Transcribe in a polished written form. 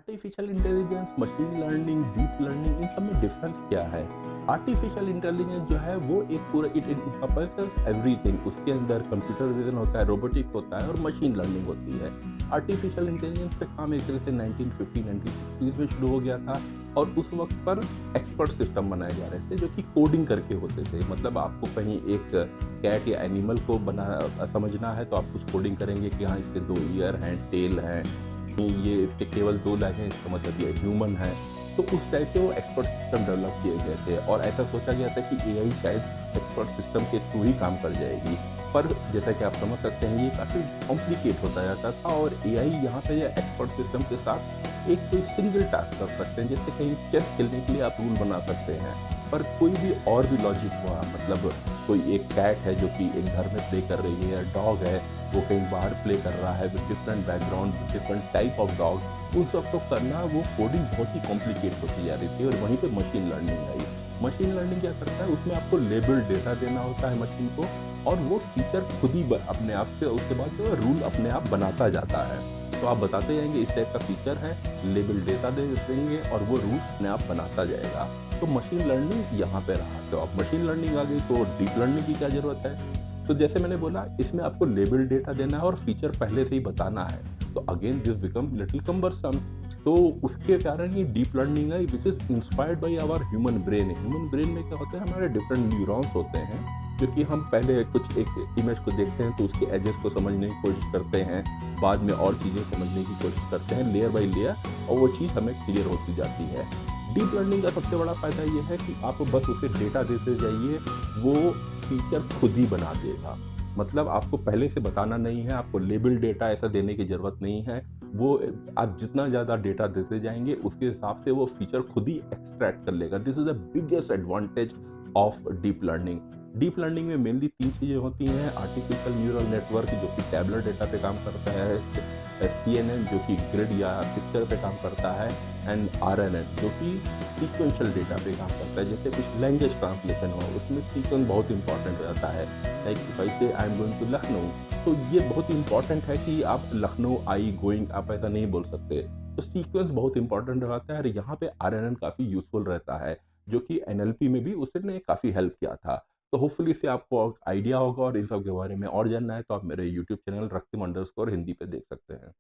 Artificial intelligence, machine learning, deep learning, इन सब में डिफरेंस क्या है? आर्टिफिशियल इंटेलिजेंस जो है वो एक पूरा इट इनकम्प्रेसेस एवरीथिंग। उसके अंदर कंप्यूटर विजन होता है, रोबोटिक्स होता है और मशीन लर्निंग होती है। आर्टिफिशियल इंटेलिजेंस पे काम एक तरह से 1950-1960s में शुरू हो गया था और उस वक्त पर एक्सपर्ट सिस्टम बनाए जा रहे थे जो कि कोडिंग करके होते थे। मतलब आपको कहीं एक कैट या एनिमल को समझना है तो आप कुछ कोडिंग करेंगे कि हाँ इसके 2 ईयर हैं, टेल है, ये इसके केवल 2 लेग हैं, इसका मतलब ये ह्यूमन है। तो उस टाइप से वो एक्सपर्ट सिस्टम डेवलप किए गए थे और ऐसा सोचा गया था कि एआई शायद एक्सपर्ट सिस्टम के थ्रू ही काम कर जाएगी। पर जैसा कि आप समझ सकते हैं ये काफ़ी कॉम्प्लिकेट होता जाता था और एआई यहाँ पे या एक्सपर्ट सिस्टम के साथ एक कोई सिंगल टास्क कर सकते हैं। जैसे कहीं चेस खेलने के लिए आप रूल बना सकते हैं, पर कोई भी और भी लॉजिक हुआ, मतलब कोई एक कैट है जो कि एक घर में प्ले कर रही है या डॉग है वो कहीं बाहर प्ले कर रहा है with different background, different type of dog, उन सबको करना वो कोडिंग बहुत ही कॉम्प्लिकेट होती जा रही थी और वहीं पे मशीन लर्निंग आई। मशीन लर्निंग क्या करता है, उसमें आपको लेबल डेटा देना होता है मशीन को और वो फीचर खुद ही अपने आप से उसके बाद जो रूल अपने आप बनाता जाता है। तो आप बताते जाएंगे इस टाइप का फीचर है, लेबल डेटा दे देंगे और वो रूल अपने आप बनाता जाएगा। तो मशीन लर्निंग यहाँ पे रहा। तो अब मशीन लर्निंग आ गई तो डीप लर्निंग की क्या ज़रूरत है? तो जैसे मैंने बोला इसमें आपको लेबल डेटा देना है और फीचर पहले से ही बताना है। तो again this become little cumbersome. तो उसके कारण ये डीप लर्निंग है which is inspired by our human brain. Human brain में क्या होता है, हमारे डिफरेंट न्यूरॉन्स होते हैं क्योंकि हम पहले कुछ एक इमेज को देखते हैं तो उसके एजेस को समझने की कोशिश करते हैं, बाद में और चीज़ें समझने की कोशिश करते हैं लेयर बाय लेयर और वो चीज़ हमें क्लियर होती जाती है। डीप लर्निंग का सबसे बड़ा फ़ायदा ये है कि आप बस उसे डेटा देते जाइए, वो फीचर खुद ही बना देगा। मतलब आपको पहले से बताना नहीं है, आपको लेबल डेटा ऐसा देने की ज़रूरत नहीं है। वो आप जितना ज़्यादा डेटा देते जाएँगे उसके हिसाब से वो फीचर खुद ही एक्सट्रैक्ट कर लेगा। This is the biggest advantage of deep learning. Deep learning में मेनली 3 चीज़ें होती हैं। आर्टिफिशियल न्यूरल नेटवर्क जो कि टैबुलर डेटा पे काम करता है, सीएनएन जो कि ग्रिड या पिक्चर पे काम करता है एंड आरएनएन जो कि सीक्वेंशियल डेटा पे काम करता है। जैसे कुछ लैंग्वेज ट्रांसलेशन हो उसमें सीक्वेंस बहुत इंपॉर्टेंट हो जाता है। Like if I say I am going to Lucknow, तो ये बहुत इंपॉर्टेंट है कि आप लखनऊ आई गोइंग आप ऐसा नहीं बोल सकते। तो सीक्वेंस बहुत इंपॉर्टेंट रहता है और यहाँ पे आरएनएन काफ़ी यूजफुल रहता है जो कि एनएलपी में भी उसने काफ़ी हेल्प किया था। तो होपफुली इससे आपको आइडिया होगा और इन सब के बारे में और जानना है तो आप मेरे यूट्यूब चैनल रক্তিम_हिंदी पे देख सकते हैं।